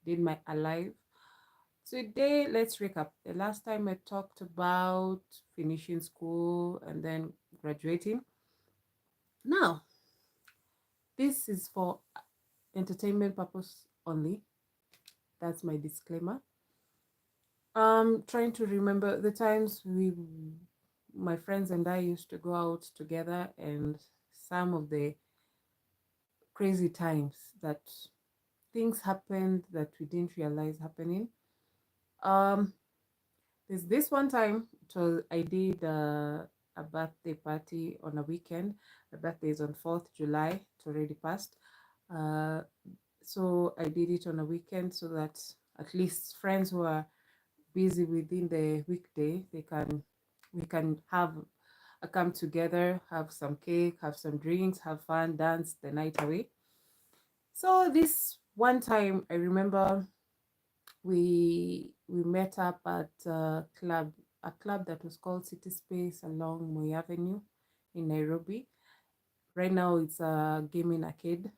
did my alive. Today, let's recap. The last time I talked about finishing school and then graduating. Now, this is for entertainment purpose only. That's my disclaimer. Trying to remember the times my friends and I used to go out together, and some of the crazy times that things happened that we didn't realize happening. Um, there's this one time, I did a birthday party on a weekend. My birthday is on 4th July. It's already passed. Uh, so I did it on a weekend so that at least friends who are busy within the weekday, we can have a come together, have some cake, have some drinks, have fun, dance the night away. So this one time I remember we met up at a club that was called City Space along Moi Avenue in Nairobi. Right now it's a gaming arcade.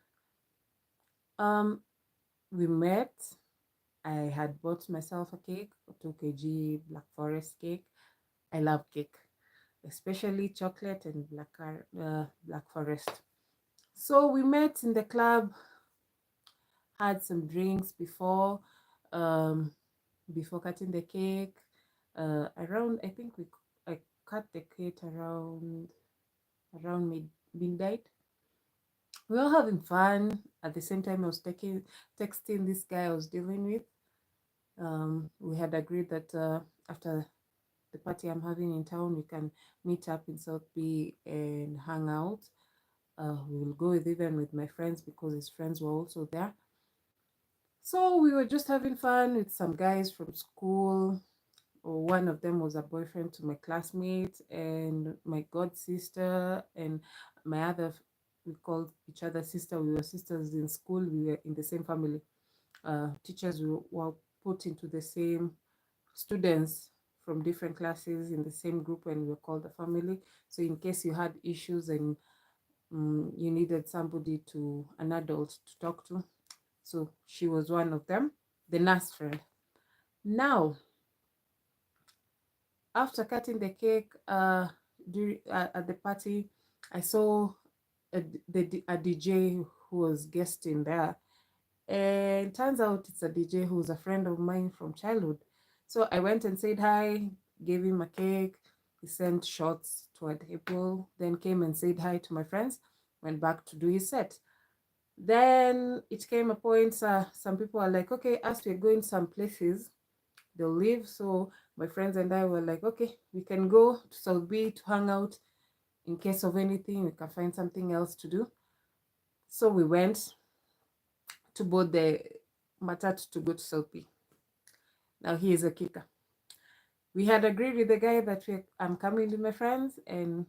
Um, we met. I had bought myself a cake, a 2 kg Black Forest cake. I love cake, especially chocolate and Black Forest. So we met in the club, had some drinks um, before cutting the cake. Around, I think I cut the cake around midnight. We were having fun. At the same time, I was texting this guy I was dealing with. We had agreed that after the party I'm having in town, we can meet up in South Bay and hang out. We will go with even with my friends because his friends were also there. So we were just having fun with some guys from school. One of them was a boyfriend to my classmate and my god sister, and my other, we called each other sister. We were sisters in school. We were in the same family. Teachers were put into the same students from different classes in the same group, and we were called a family. So in case you had issues and you needed somebody an adult to talk to, so she was one of them, the nurse friend. Now, after cutting the cake, at the party, I saw a DJ who was guesting there, and turns out it's a DJ who's a friend of mine from childhood. So I went and said hi, gave him a cake. He sent shots to a table, then came and said hi to my friends, went back to do his set. Then it came a point, some people are like, okay, as we're going some places, they'll leave. So my friends and I were like, okay, we can go to South Bay to hang out. In case of anything, we can find something else to do. So we went to board the matatu to go to South Bay. Now here's a kicker. We had agreed with the guy that I'm coming with my friends and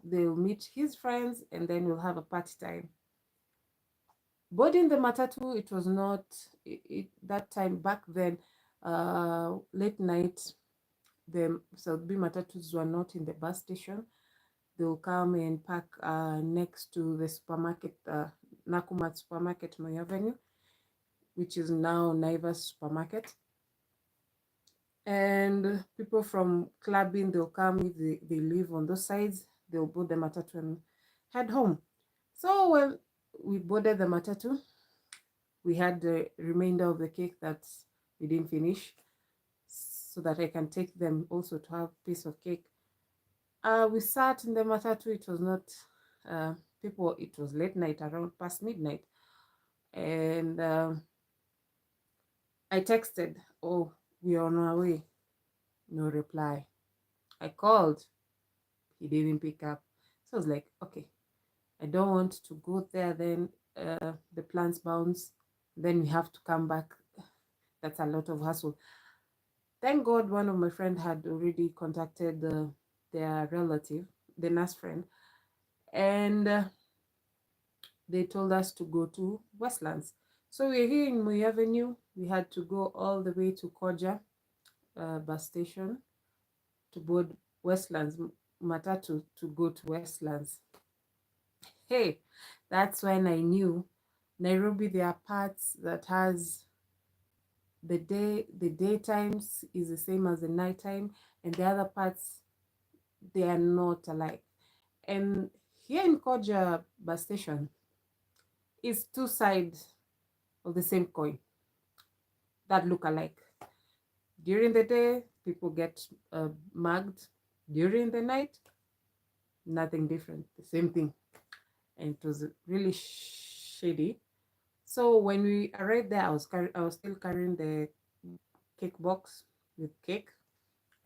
they'll meet his friends and then we'll have a party time. Boarding the matatu, it was not that time back then. Late night, the South Bay matatus were not in the bus station. They'll come and park next to the supermarket, Nakumat supermarket, Moi Avenue, which is now Naivas supermarket. And people from clubbing, they'll come. If they live on those sides, they'll board the matatu and head home. So when we boarded the matatu, we had the remainder of the cake that we didn't finish, so that I can take them also to have a piece of cake. We sat in the matatu. It was not people. It was late night, around past midnight, and I texted, "Oh, we are on our way." No reply. I called. He didn't pick up. So I was like, okay, I don't want to go there. Then the plans bounce. Then we have to come back. That's a lot of hassle. Thank God one of my friends had already contacted their relative, the nurse friend, and they told us to go to Westlands. So we're here in Moi Avenue. We had to go all the way to Koja bus station to board Westlands matatu to go to Westlands. Hey, that's when I knew Nairobi, there are parts that has the daytimes is the same as the nighttime, and the other parts, they are not alike. And here in Koja bus station is two sides of the same coin that look alike. During the day, people get mugged. During the night, nothing different, the same thing. And it was really shady. So when we arrived there, I was still carrying the cake box with cake,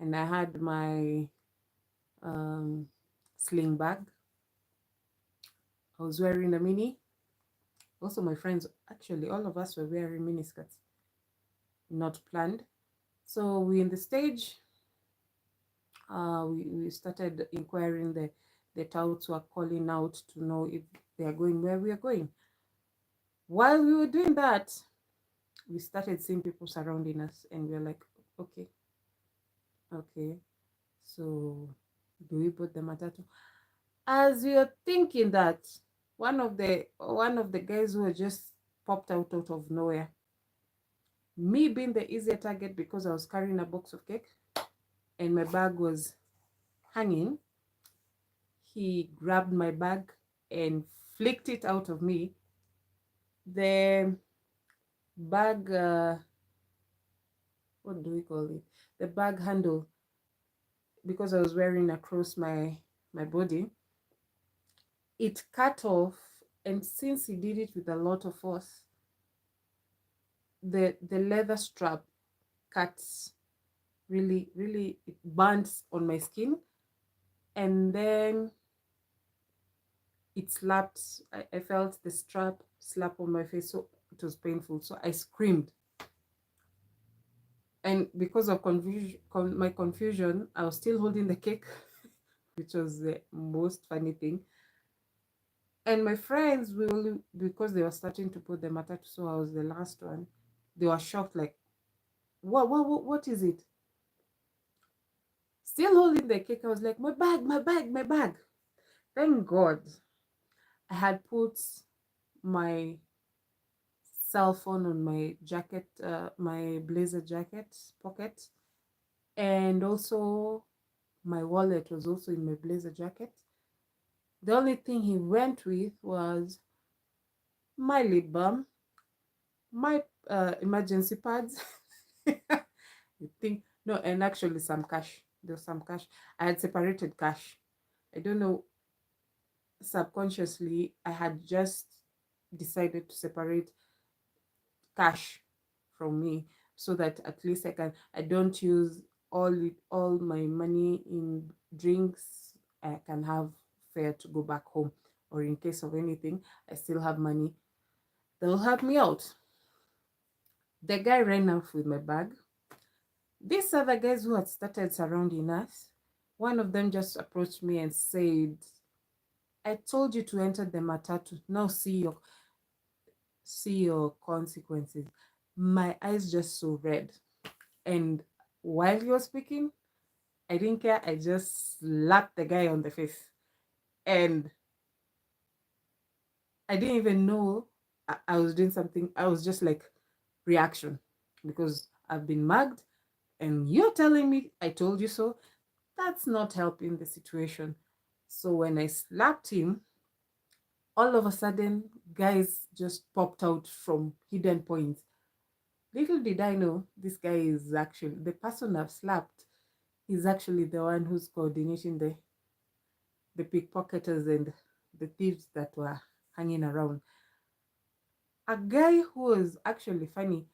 and I had my um, sling bag. I was wearing a mini. Also, my friends, actually, all of us were wearing mini skirts, not planned. So we in the stage, we started inquiring the touts who are calling out to know if they are going where we are going. While we were doing that, we started seeing people surrounding us, and we were like, okay, okay, so do we put the matatu? As we were thinking that, one of the guys who had just popped out of nowhere, me being the easier target because I was carrying a box of cake and my bag was hanging, he grabbed my bag and flicked it out of me. The bag, what do we call it? The bag handle, because I was wearing across my body, it cut off. And since he did it with a lot of force, the leather strap cuts really, really, it burns on my skin. And then it slapped, I felt the strap slap on my face, so it was painful. So I screamed. And because of my confusion, I was still holding the cake, which was the most funny thing. And my friends, because they were starting to put the matatu, so I was the last one. They were shocked, like, what is it? Still holding the cake, I was like, my bag, my bag, my bag. Thank God I had put my cell phone on my jacket, my blazer jacket pocket, and also my wallet was also in my blazer jacket. The only thing he went with was my lip balm, my emergency pads. You think no, and actually some cash. There was some cash. I had separated cash. I don't know. Subconsciously, I had just decided to separate cash from me so that at least I don't use all my money in drinks. I can have fare to go back home, or in case of anything, I still have money that will help me out. The guy ran off with my bag. These other guys who had started surrounding us, one of them just approached me and said, I told you to enter the matatu. Now see your consequences. My eyes just so red. And while he was speaking, I didn't care. I just slapped the guy on the face. And I didn't even know I was doing something. I was just like, reaction. Because I've been mugged and you're telling me I told you so. That's not helping the situation. So when I slapped him, all of a sudden, guys just popped out from hidden points. Little did I know, this guy is actually the person I've slapped. He's actually the one who's coordinating the pickpocketers and the thieves that were hanging around. A guy who was actually funny,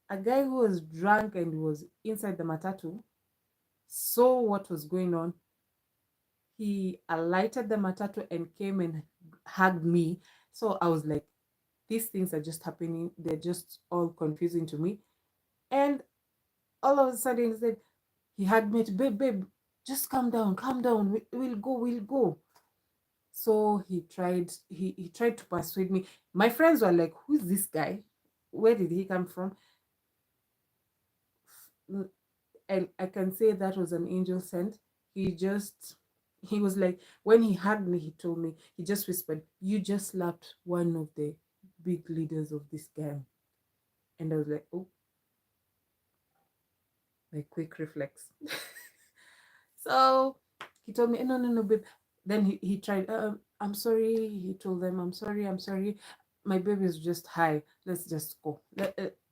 a guy who was drunk and was inside the matatu, saw what was going on. He alighted the matatu and came and hugged me. So I was like, these things are just happening. They're just all confusing to me. And all of a sudden, he hugged me, babe, just calm down, calm down. We'll go. So he tried to persuade me. My friends were like, who's this guy? Where did he come from? And I can say that was an angel sent. He was like, when he hugged me, he told me, he just whispered, you just slapped one of the big leaders of this gang. And I was like, oh, My quick reflex. So he told me, no, no, no, babe. Then he tried, I'm sorry. He told them, I'm sorry, I'm sorry. My baby is just high. Let's just go.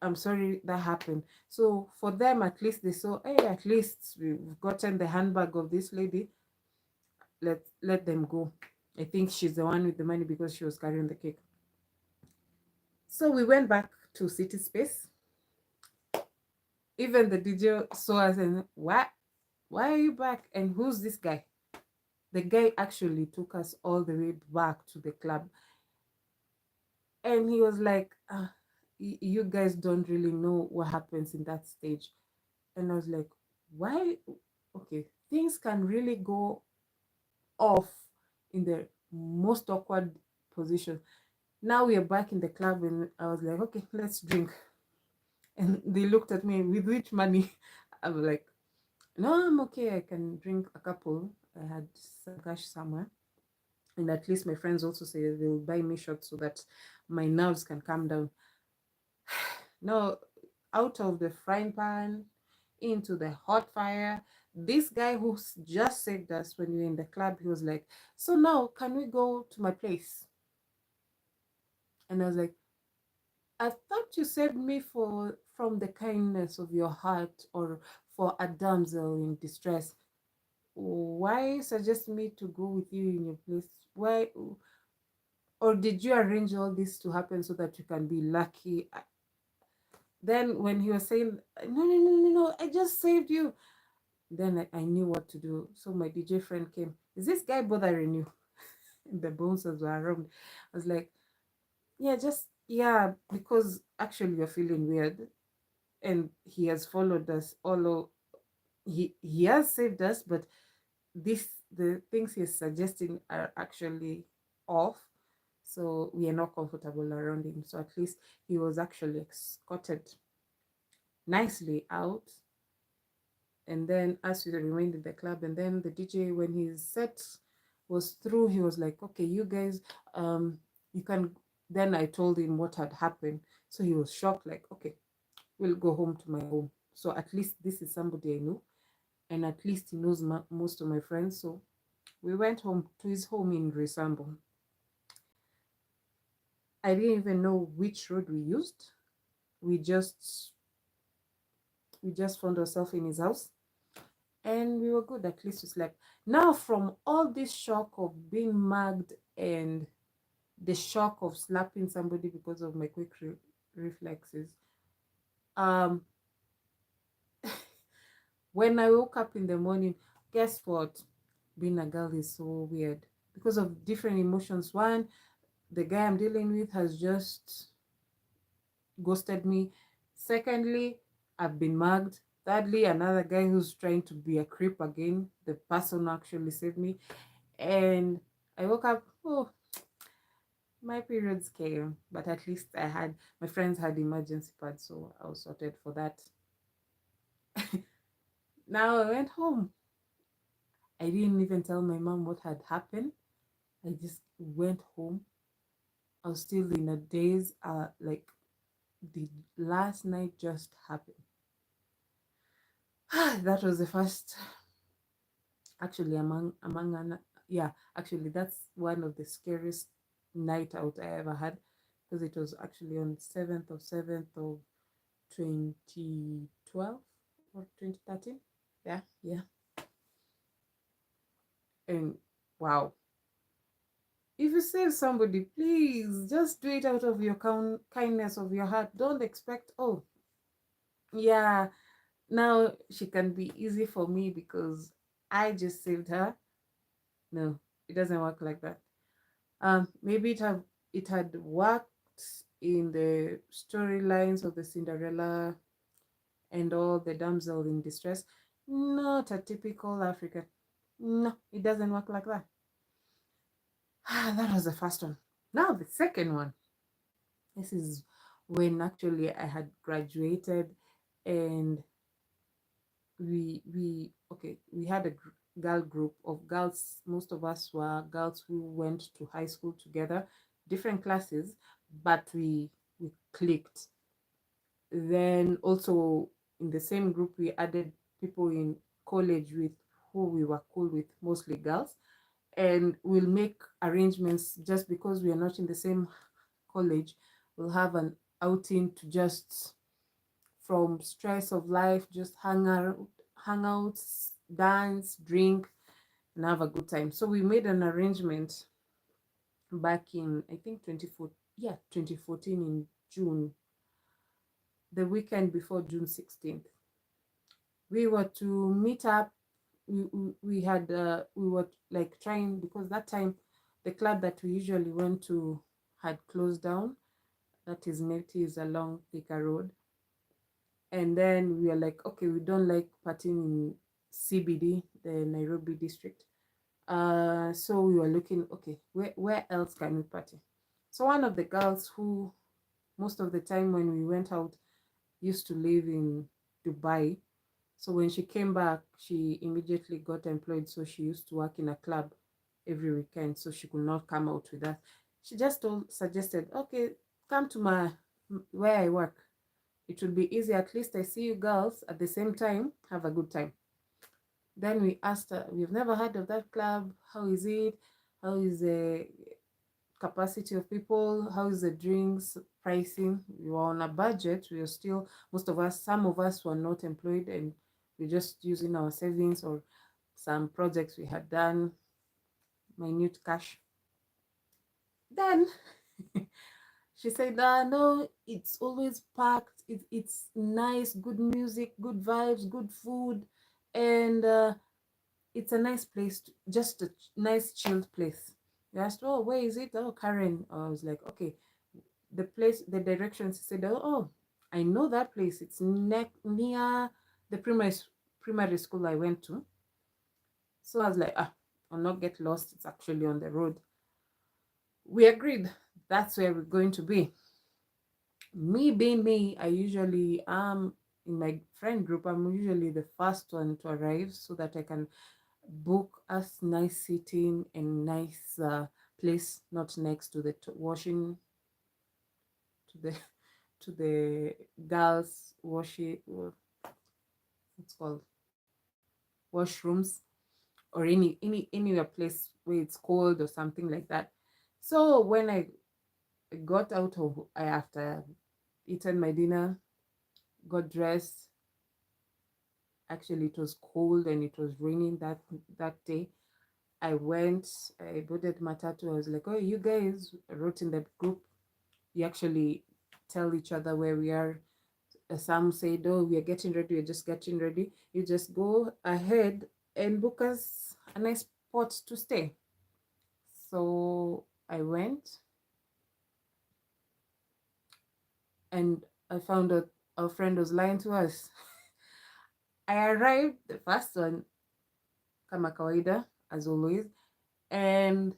I'm sorry that happened. So for them, at least they saw, hey, at least we've gotten the handbag of this lady. Let them go. I think she's the one with the money because she was carrying the cake. So we went back to City Space. Even the DJ saw us and, what? Why are you back? And who's this guy? The guy actually took us all the way back to the club. And he was like, you guys don't really know what happens in that stage. And I was like, why? Okay, things can really go off in the most awkward position. Now we are back in the club, and I was like, okay, let's drink. And they looked at me, with which money? I was like, no, I'm okay. I can drink a couple. I had some cash somewhere. And at least my friends also say they will buy me shots so that my nerves can calm down. No, out of the frying pan into the hot fire. This guy who just saved us when we were in the club, he was like, so now can we go to my place? And I was like, I thought you saved me from the kindness of your heart, or for a damsel in distress. Why suggest me to go with you in your place? Why? Or did you arrange all this to happen so that you can be lucky? Then when he was saying, no, no, no, no, no, I just saved you. Then I knew what to do. So my DJ friend came. Is this guy bothering you? The bouncers were around. I was like, yeah, yeah, because actually you're feeling weird. And he has followed us all. He has saved us, but the things he's suggesting are actually off. So we are not comfortable around him. So at least he was actually escorted nicely out. And then as we remained in the club, and then the DJ, when his set was through, he was like, okay, you guys, you can. Then I told him what had happened. So he was shocked, like, okay, we'll go home to my home. So at least this is somebody I know, and at least he knows most of my friends. So we went home to his home in Resambo. I didn't even know which road we used. We just found ourselves in his house, and we were good. At least we slept. Now, from all this shock of being mugged and the shock of slapping somebody because of my quick reflexes, um, when I woke up in the morning, guess what? Being a girl is so weird because of different emotions. One, the guy I'm dealing with has just ghosted me. Secondly, I've been mugged. Thirdly, another guy who's trying to be a creep again. The person who actually saved me. And I woke up, oh, my periods came. But at least my friends had emergency pads, so I was sorted for that. Now I went home. I didn't even tell my mom what had happened. I just went home. I was still in a daze, like the last night just happened. That was the first, actually, yeah, actually, that's one of the scariest night out I ever had, because it was actually on 7th of 2012 or 2013. Yeah, yeah. And wow, if you save somebody, please just do it out of your kindness of your heart. Don't expect, oh, yeah, now she can be easy for me because I just saved her. No, it doesn't work like that. Maybe it had worked in the storylines of the Cinderella and all the damsel in distress. Not a typical African. No, it doesn't work like that. That was the first one. Now the second one. This is when actually I had graduated, and we had a girl group of girls. Most of us were girls who went to high school together, different classes, but we clicked. Then also in the same group, we added people in college with who we were cool with, mostly girls, and we'll make arrangements just because we are not in the same college. We'll have an outing to just from stress of life, just hang out, dance, drink, and have a good time. So we made an arrangement back in I think 2014, yeah, 2014 in June, the weekend before June 16th. We were to meet up. We were like trying because that time the club that we usually went to had closed down. That is Neti is along Thika Road. And then we are like, okay, we don't like partying in CBD, the Nairobi district. So we were looking, okay, where else can we party? So one of the girls who most of the time when we went out used to live in Dubai. So when she came back, she immediately got employed. So she used to work in a club every weekend, so she could not come out with us. She just suggested, okay, come to my where I work. It will be easy. At least I see you girls at the same time. Have a good time. Then we asked her, we've never heard of that club. How is it? How is the capacity of people? How is the drinks pricing? We were on a budget. We were still, most of us, some of us were not employed and we're just using our savings or some projects we had done, minute cash. Then she said, no, it's always packed. It's nice, good music, good vibes, good food. And it's a nice place, just a nice chilled place. We asked, oh, where is it? Oh, Karen. I was like, okay, the place, the directions. He said, oh, I know that place. It's near the primary school I went to. So I was like, I'll not get lost. It's actually on the road. We agreed that's where we're going to be. Me being me, I usually am in my friend group. I'm usually the first one to arrive so that I can book us nice seating and nice place, not next to the washing, to the to the girls washing, what's called washrooms, or anywhere place where it's cold or something like that. So when I got out of after eaten my dinner, got dressed. Actually, it was cold and it was raining that day. I went, I boarded Matatu. I was like, oh, you guys, I wrote in the group, you actually tell each other where we are. Some said, oh, we are getting ready, we're just getting ready. You just go ahead and book us a nice spot to stay. So I went and I found out our friend was lying to us. I arrived, the first one, kama kawaida, as always. And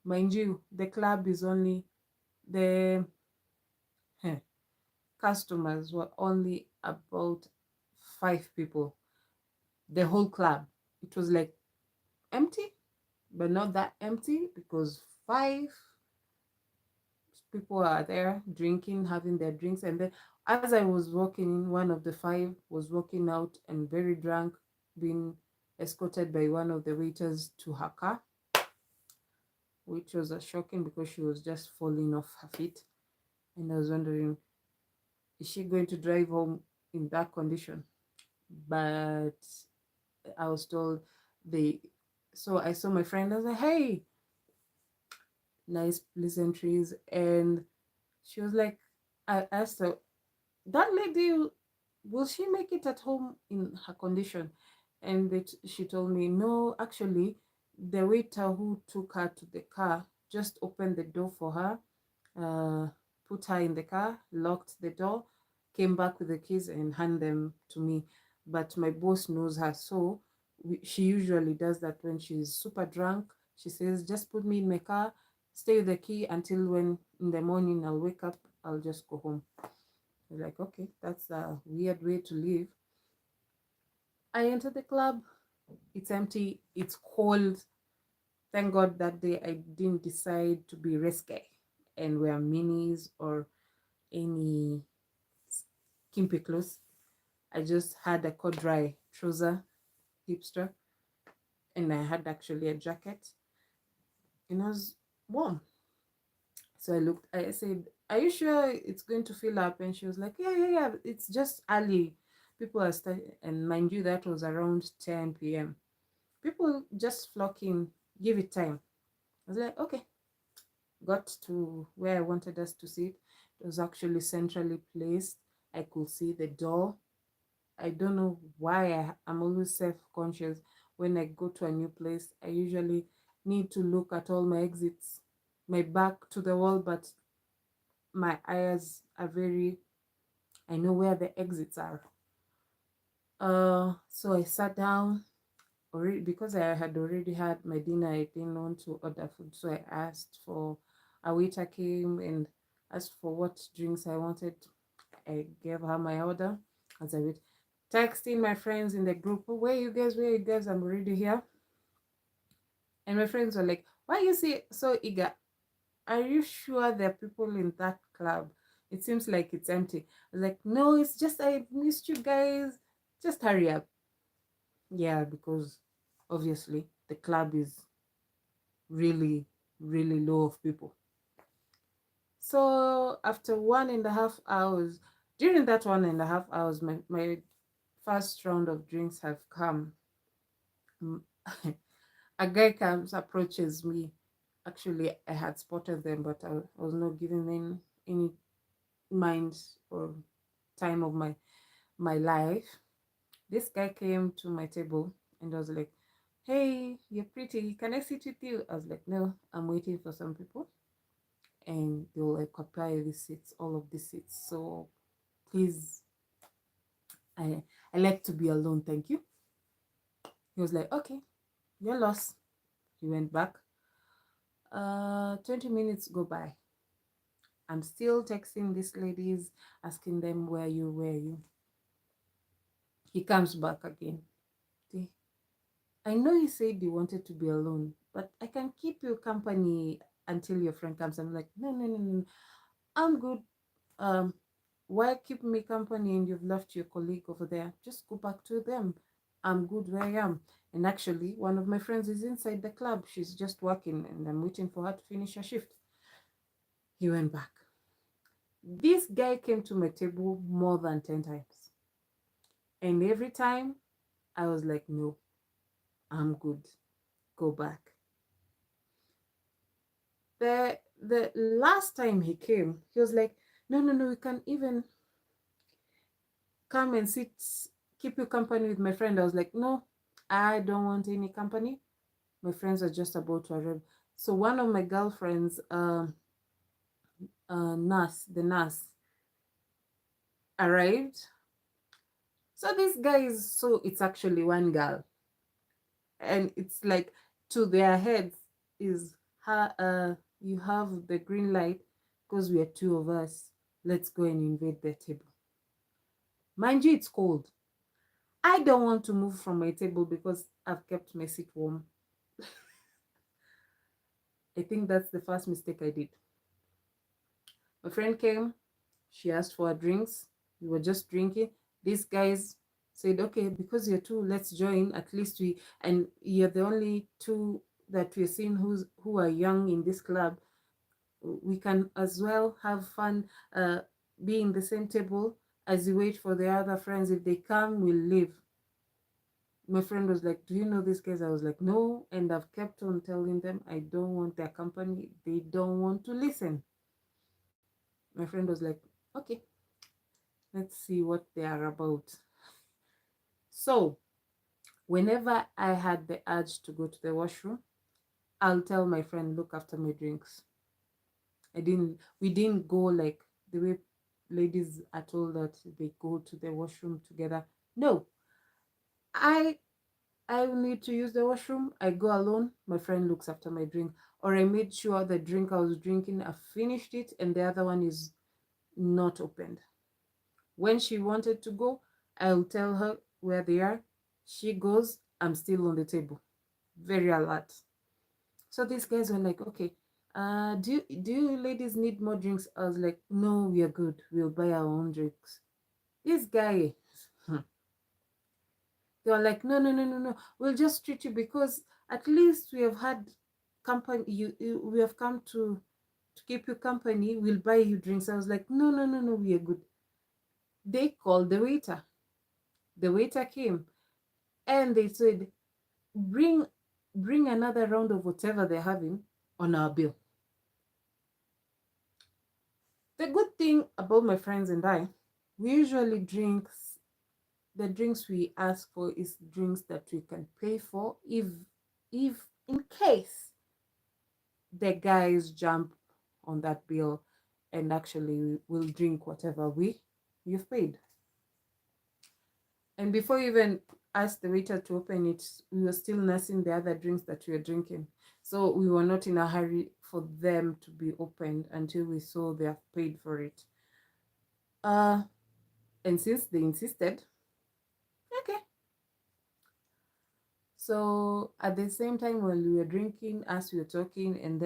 mind you, the club is only, the customers were only about 5 people. The whole club. It was like empty, but not that empty because 5 people are there drinking, having their drinks. And then as I was walking in, one of the 5 was walking out and very drunk, being escorted by one of the waiters to her car, which was shocking because she was just falling off her feet. And I was wondering, is she going to drive home in that condition? But I was told they, so I saw my friend, I was like, hey, nice pleasantries. And she was like, I asked her, that lady, will she make it at home in her condition? And she told me, no, actually, the waiter who took her to the car just opened the door for her, put her in the car, locked the door, came back with the keys and hand them to me. But my boss knows her, so she usually does that when she's super drunk. She says, just put me in my car, stay with the key until when in the morning I'll wake up, I'll just go home. I was like, okay, that's a weird way to live. I entered the club, it's empty, it's cold. Thank God that day I didn't decide to be risky and wear minis or any skimpy clothes. I just had a corduroy trouser, hipster, and I had actually a jacket, and I was warm. So I said, "Are you sure it's going to fill up?" And she was like, "Yeah, yeah, yeah. It's just early. People are starting." And mind you, that was around 10 p.m. People just flocking. Give it time. I was like, okay. Got to where I wanted us to sit. It was actually centrally placed. I could see the door. I don't know why I'm always self-conscious when I go to a new place. I usually need to look at all my exits, my back to the wall, but my eyes are very, I know where the exits are. So I sat down already because I had already had my dinner. I didn't want to order food, so I asked for a waiter came and asked for what drinks I wanted. I gave her my order as I wait, texting my friends in the group, "Oh, where you guys? Where you guys? I'm already here." And my friends were like, "Why you see so eager? Are you sure there are people in that club? It seems like it's empty." I was like, "No, it's just I missed you guys. Just hurry up." Yeah, because obviously the club is really, really low of people. So after 1.5 hours, during that 1.5 hours, my first round of drinks have come. Mm, a guy comes, approaches me. Actually, I had spotted them, but I was not giving them any mind or time of my life. This guy came to my table and was like, "Hey, you're pretty. Can I sit with you?" I was like, "No, I'm waiting for some people, and they'll occupy these seats, all of these seats. So please, I like to be alone. Thank you." He was like, "Okay, you're lost." He went back. 20 minutes go by. I'm still texting these ladies, asking them, "Where you? Where you?" He comes back again. "I know you said you wanted to be alone, but I can keep you company until your friend comes." I'm like, "No, no, no, no. I'm good. Um, why keep me company and you've left your colleague over there? Just go back to them. I'm good where I am." And actually, one of my friends is inside the club. She's just working and I'm waiting for her to finish her shift. He went back. This guy came to my table more than 10 times. And every time I was like, "No, I'm good. Go back." The last time he came, he was like, "No, no, no, we can even come and sit, keep you company with my friend." I was like, "No, I don't want any company. My friends are just about to arrive." So one of my girlfriends, the nurse, arrived. So this guy is, so it's actually one girl, and it's like to their heads is her. You have the green light because we are two of us. Let's go and invade their table. Mind you, it's cold. I don't want to move from my table because I've kept my seat warm. I think that's the first mistake I did. My friend came, she asked for our drinks. We were just drinking. These guys said, "Okay, because you're two, let's join. At least and you're the only two that we're seeing who are young in this club. We can as well have fun, be in the same table as you wait for the other friends. If they come, we'll leave." My friend was like, "Do you know these guys?" I was like, "No." And I've kept on telling them I don't want their company. They don't want to listen. My friend was like, "Okay, let's see what they are about." So whenever I had the urge to go to the washroom, I'll tell my friend, "Look after my drinks." We didn't go like the way ladies are told that they go to the washroom together. No, I I need to use the washroom. I go alone. My friend looks after my drink. Or I made sure the drink I was drinking, I finished it and the other one is not opened. When she wanted to go, I'll tell her where they are. She goes, I'm still on the table. Very alert. So these guys were like, "Okay, do you ladies need more drinks?" I was like, "No, we are good. We'll buy our own drinks." This guy, They were like, no, no, no, no, no. We'll just treat you because at least we have had company. We have come to keep you company. We'll buy you drinks. I was like, no, no, no, no. We are good. They called the waiter. The waiter came and they said, bring bring another round of whatever they're having on our bill. The good thing about my friends and I, we usually drinks the drinks we ask for is drinks that we can pay for if in case the guys jump on that bill and actually will drink whatever you've paid. And before you even asked the waiter to open it, we were still nursing the other drinks that we were drinking. So we were not in a hurry for them to be opened until we saw they have paid for it. And since they insisted, okay. So at the same time while we were drinking, as we were talking, and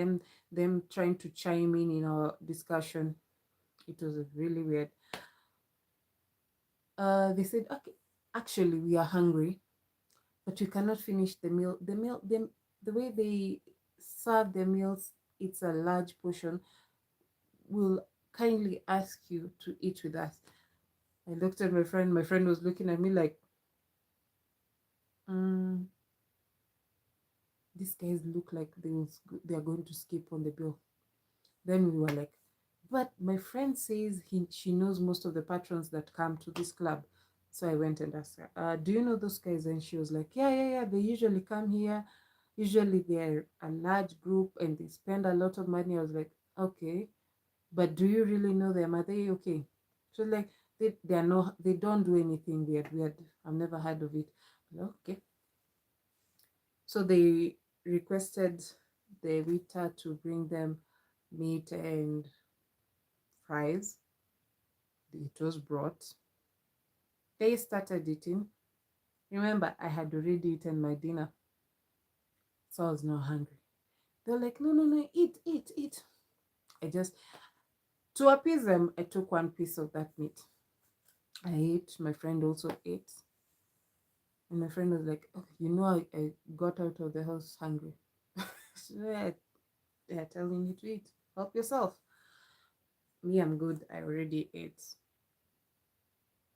them trying to chime in our discussion, it was really weird. They said, okay, actually we are hungry, but we cannot finish the meal. The way they serve the meals, it's a large portion. We'll kindly ask you to eat with us. I looked at my friend. My friend was looking at me like, these guys look like they are going to skip on the bill. Then we were like, but my friend says she knows most of the patrons that come to this club. So I went and asked her, do you know those guys? And she was like, yeah, yeah, yeah. They usually come here. Usually they're a large group and they spend a lot of money. I was like, okay, but do you really know them? Are they okay? So like, they don't do anything weird. I've never heard of it. Okay. So they requested the waiter to bring them meat and fries. It was brought. They started eating. Remember, I had already eaten my dinner, so I was not hungry. They're like, no, no, no, eat, eat, eat. To appease them, I took one piece of that meat. I ate. My friend also ate. And my friend was like, oh, I got out of the house hungry. So they're telling you to eat. Help yourself. Me, I'm good. I already ate.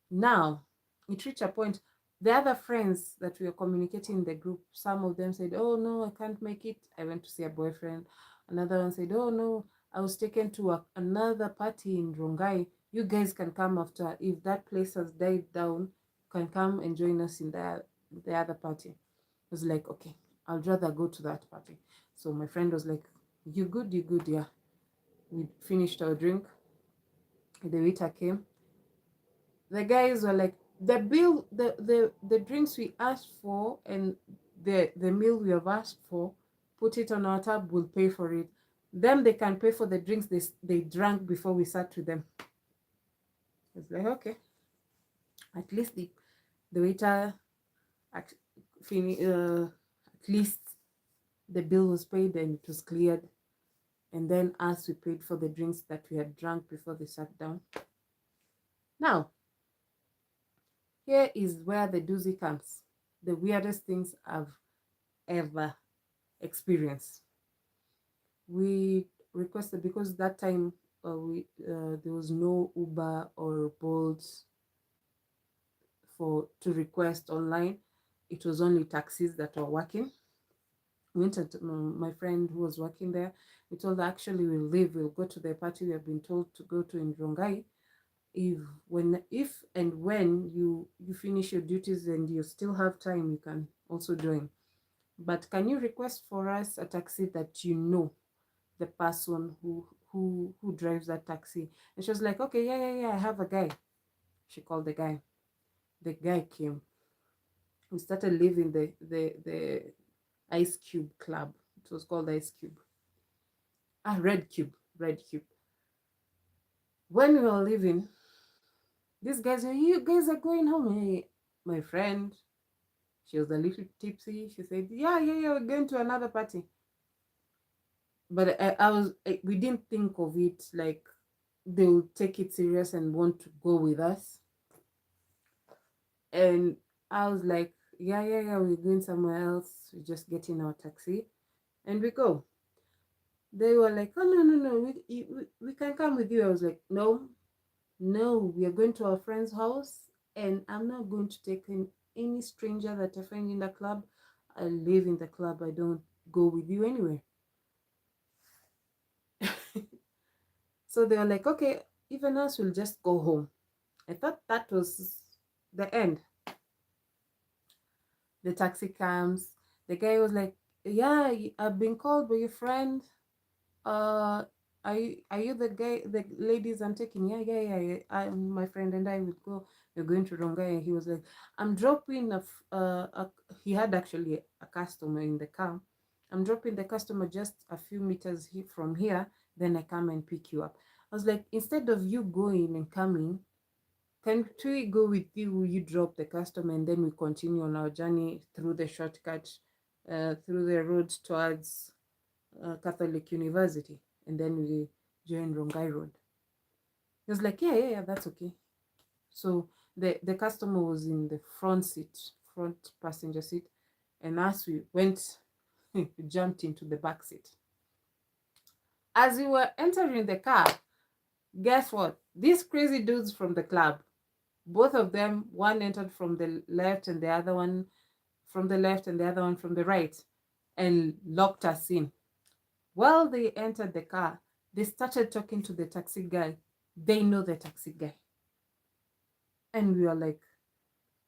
Now, it reached a point. The other friends that we were communicating in the group, some of them said, oh no, I can't make it. I went to see a boyfriend. Another one said, oh no, I was taken to another party in Rongai. You guys can come after. If that place has died down, you can come and join us in the other party. I was like, okay, I'd rather go to that party. So my friend was like, you good, yeah. We finished our drink. The waiter came. The guys were like, the bill, the drinks we asked for and the meal we have asked for, put it on our tab, we'll pay for it. Them, they can pay for the drinks they drank before we sat with them. It's like, okay, at least the waiter at least the bill was paid and it was cleared. And then us, we paid for the drinks that we had drunk before they sat down. Now, here is where the doozy comes. The weirdest things I've ever experienced. We requested, because that time there was no Uber or Bolt to request online. It was only taxis that were working. We went to my friend who was working there. We told her, actually we'll leave, we'll go to the party we have been told to go to in Rongai. If and when you finish your duties and you still have time, you can also join. But can you request for us a taxi that you know the person who drives that taxi? And she was like, okay, yeah, yeah, yeah, I have a guy. She called the guy. The guy came. We started leaving the Ice Cube Club. It was called Ice Cube. Red Cube. Red Cube. When we were leaving, these guys are, you guys are going home. Hey, my friend, she was a little tipsy. She said, yeah, yeah, yeah, we're going to another party. But we didn't think of it like they will take it serious and want to go with us. And I was like, yeah, yeah, yeah, we're going somewhere else. We just get in our taxi and we go. They were like, oh, no, no, no, we can come with you. I was like, no, no, we are going to our friend's house and I'm not going to take in any stranger that I find in the club. I live in the club. I don't go with you anywhere. So they were like, okay, even us will just go home. I thought that was the end. The taxi comes. The guy was like, yeah, I've been called by your friend. Uh, are you the guy, the ladies I'm taking? Yeah, yeah, yeah, yeah. My friend and I would go. We're going to Rongai. And he was like, I'm dropping he had actually a customer in the car. I'm dropping the customer just a few meters from here. Then I come and pick you up. I was like, instead of you going and coming, can we go with you? You drop the customer and then we continue on our journey through the shortcut, through the road towards Catholic University, and then we joined Rongai Road. He was like, yeah, yeah, yeah, that's okay. So the customer was in the front seat, front passenger seat, and as we went, we jumped into the back seat. As we were entering the car, guess what? These crazy dudes from the club, both of them, one entered from the left and the other one from the left and the other one from the right, and locked us in. While they entered the car, they started talking to the taxi guy. They know the taxi guy. And we were like,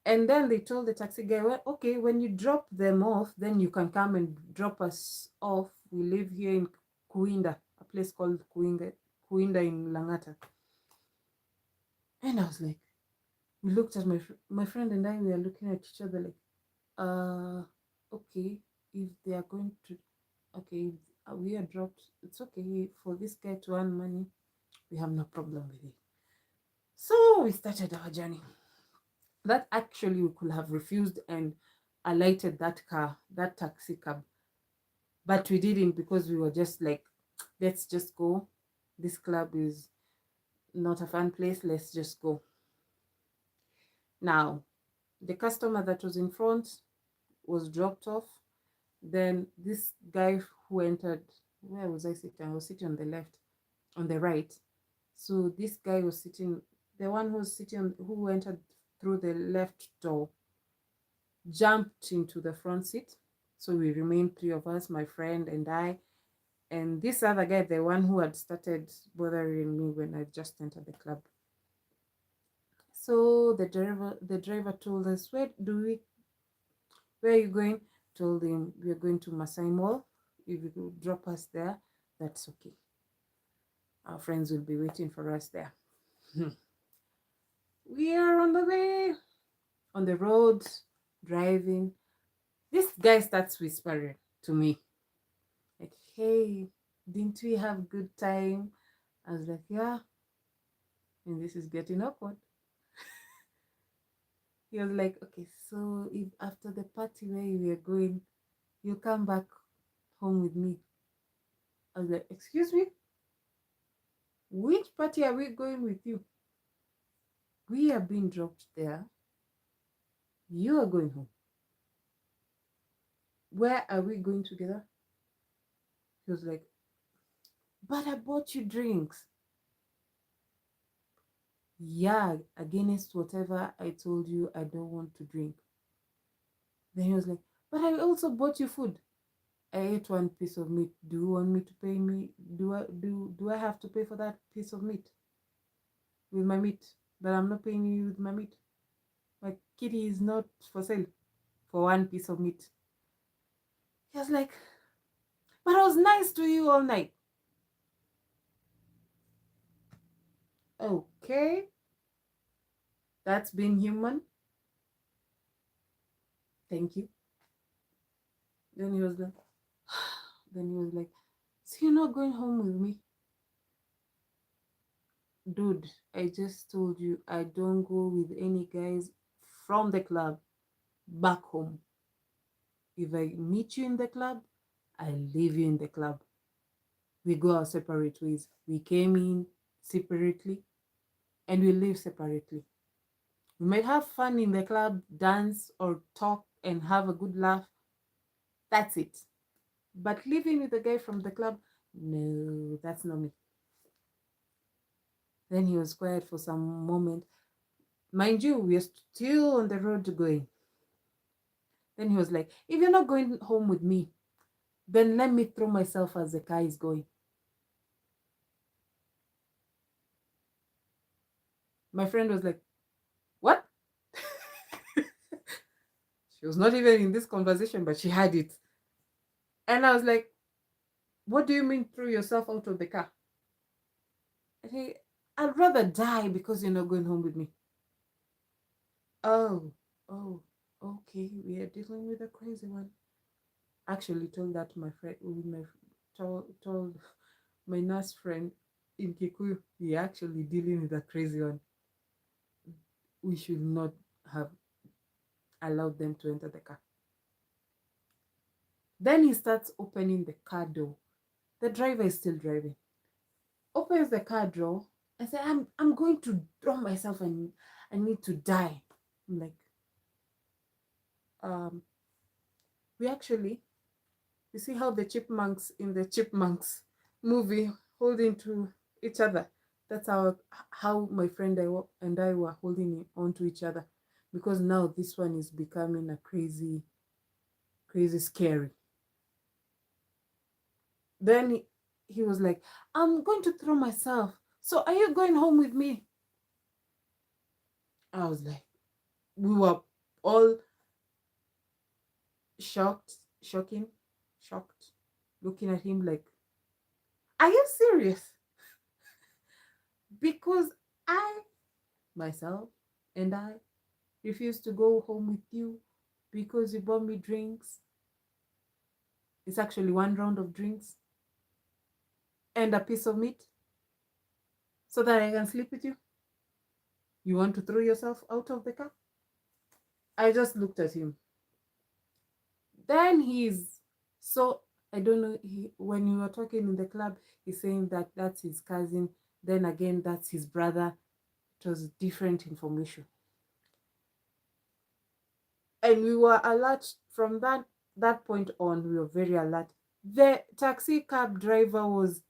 and then they told the taxi guy, well, okay, when you drop them off, then you can come and drop us off. We live here in Kuinda, a place called Kuinda in Langata. And I was like, we looked at my friend and I, we are looking at each other like, okay, if they are going to, okay, if we are dropped, it's okay for this guy to earn money. We have no problem with it. So we started our journey. That actually we could have refused and alighted that car, that taxi cab. But we didn't because we were just like, let's just go. This club is not a fun place. Let's just go. Now, the customer that was in front was dropped off. Then this guy who entered, where was I sitting? I was sitting on the left, on the right. So this guy was sitting, the one who was sitting, who entered through the left door, jumped into the front seat. So we remained three of us, my friend and I, and this other guy, the one who had started bothering me when I just entered the club. So the driver told us, where are you going? Told him we are going to Masai Mall. If you could drop us there, that's okay. Our friends will be waiting for us there. We are on the way, on the road, driving. This guy starts whispering to me, like, hey, didn't we have good time? I was like, yeah. And this is getting awkward. He was like, okay, so if after the party where we are going, you come back home with me. I was like, excuse me? Which party are we going with you? We are being dropped there. You are going home. Where are we going together? He was like, but I bought you drinks. Yeah, against whatever I told you I don't want to drink. Then he was like, but I also bought you food. I ate one piece of meat. Do you want me to pay me? Do I have to pay for that piece of meat with my meat? But I'm not paying you with my meat. My kitty is not for sale for one piece of meat. He was like, but I was nice to you all night. Okay, that's being human. Thank you. Then he was like, so you're not going home with me? Dude, I just told you I don't go with any guys from the club back home. If I meet you in the club, I leave you in the club. We go our separate ways. We came in separately and we live separately. We might have fun in the club, dance or talk and have a good laugh. That's it. But living with a guy from the club, no, that's not me. Then he was quiet for some moment. Mind you, we are still on the road going. Then he was like, if you're not going home with me, then let me throw myself as the car is going. My friend was like, what? She was not even in this conversation, but she had it. And I was like, what do you mean throw yourself out of the car? And he, I'd rather die because you're not going home with me. Oh, oh, okay, we are dealing with a crazy one. Actually told that to my friend, told my nurse friend in Kikuyu, we are actually dealing with a crazy one. We should not have allowed them to enter the car. Then he starts opening the car door. The driver is still driving. Opens the car door and says, I'm going to drop myself and I need to die. I'm like, we actually, you see how the chipmunks in the chipmunks movie holding to each other. That's how my friend and I were holding on to each other, because now this one is becoming a crazy, crazy scary. Then he was like, I'm going to throw myself. So are you going home with me? I was like, we were all shocked, shocked, looking at him like, are you serious? Because I, myself, and I refuse to go home with you because you bought me drinks. It's actually one round of drinks and a piece of meat so that I can sleep with you. You want to throw yourself out of the car? I just looked at him. Then so, I don't know, when you were talking in the club, he's saying that that's his cousin. Then again, that's his brother. It was different information. And we were alert from that point on. We were very alert. The taxi cab driver was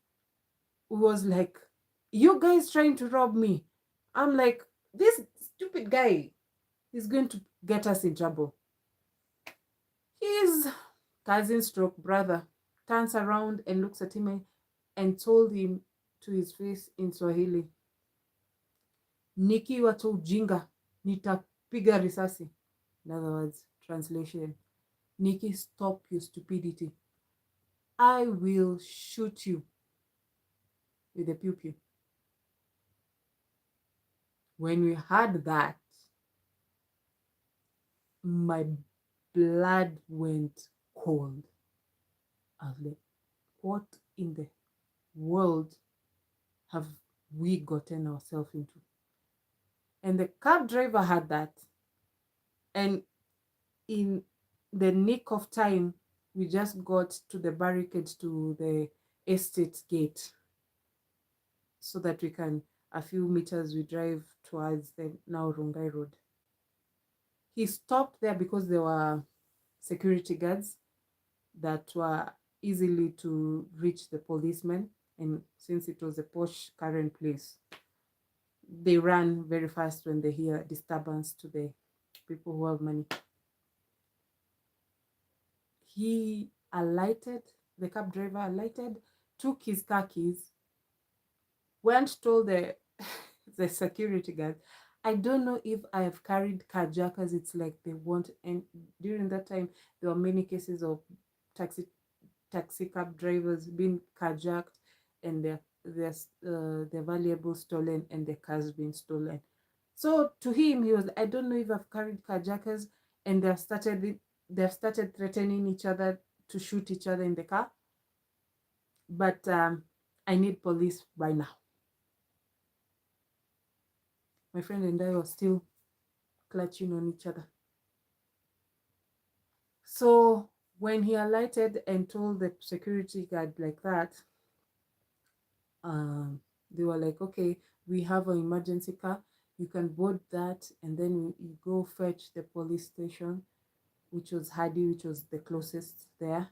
like, you guys trying to rob me? I'm like, this stupid guy is going to get us in trouble. His cousin stroke brother turns around and looks at him and told him to his face in Swahili, nikiwa tu ujinga nitapiga risasi. In other words, translation, Nikki, stop your stupidity. I will shoot you with a pew pew. When we heard that, my blood went cold. I was like, what in the world have we gotten ourselves into? And the cab driver had that. And in the nick of time, we just got to the barricade, to the estate gate, so that we can, a few meters we drive towards the now Rongai Road. He stopped there because there were security guards that were easily to reach the policemen, and since it was a posh Karen place, they run very fast when they hear disturbance to the people who have money. He alighted, the cab driver alighted, took his car keys, went, told the the security guard, I don't know if I have carried carjackers. It's like they want, and during that time there were many cases of taxi cab drivers being carjacked and their valuables stolen and their cars being stolen. So to him, he was, I don't know if I've carried carjackers, and they've started threatening each other to shoot each other in the car. But I need police by now. My friend and I were still clutching on each other. So when he alighted and told the security guard like that, they were like, okay, we have an emergency car. You can board that, and then you go fetch the police station, which was Hadi, which was the closest there.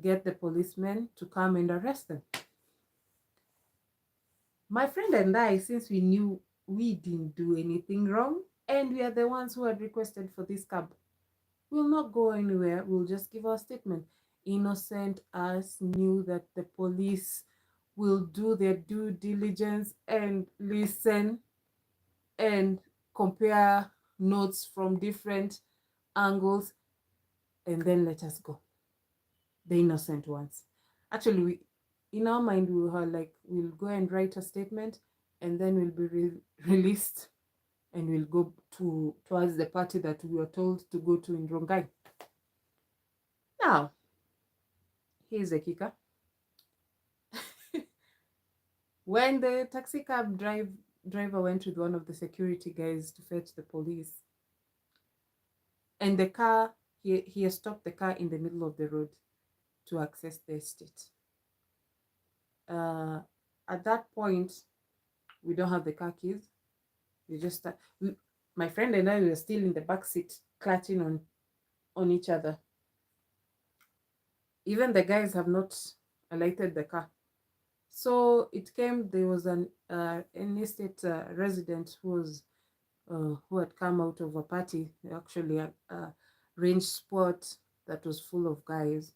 Get the policemen to come and arrest them. My friend and I, since we knew we didn't do anything wrong, and we are the ones who had requested for this cab, we'll not go anywhere. We'll just give our statement. Innocent us knew that the police will do their due diligence and listen and compare notes from different angles and then let us go. The innocent ones. Actually, in our mind, we were like, we'll go and write a statement and then we'll be released and we'll go towards the party that we were told to go to in Rongai. Now, here's a kicker. When the taxi cab driver went with one of the security guys to fetch the police, and the car, he stopped the car in the middle of the road to access the estate. At that point, we don't have the car keys. We just my friend and I were still in the back seat, clutching on each other. Even the guys have not alighted the car. So it came. There was an estate resident who had come out of a party, actually a range spot that was full of guys.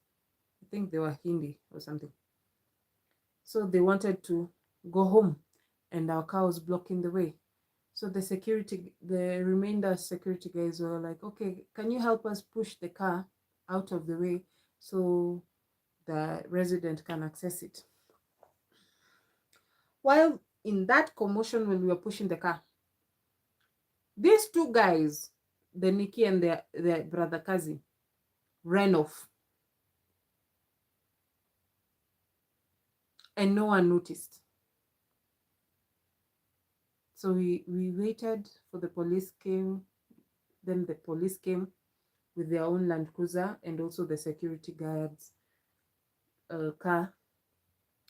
I think they were Hindi or something. So they wanted to go home, and our car was blocking the way. So the remainder security guys were like, okay, can you help us push the car out of the way so the resident can access it? While in that commotion, when we were pushing the car, these two guys, the Nikki and their brother cousin, ran off. And no one noticed. So we waited for the police came. Then the police came with their own Land Cruiser and also the security guards' car.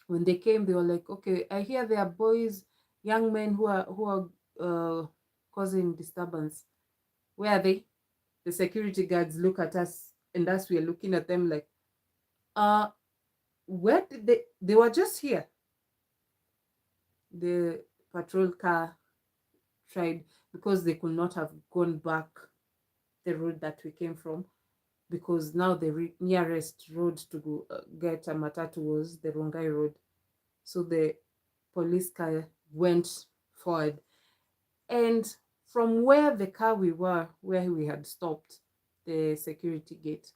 When they came, they were like, okay, I hear there are boys, young men who are causing disturbance. Where are they? The security guards look at us, and as we are looking at them like, where did they were just here. The patrol car tried, because they could not have gone back the road that we came from, because now the nearest road to go, get a matatu was the Rongai road. So the police car went forward, and from where the car where we had stopped, the security gate,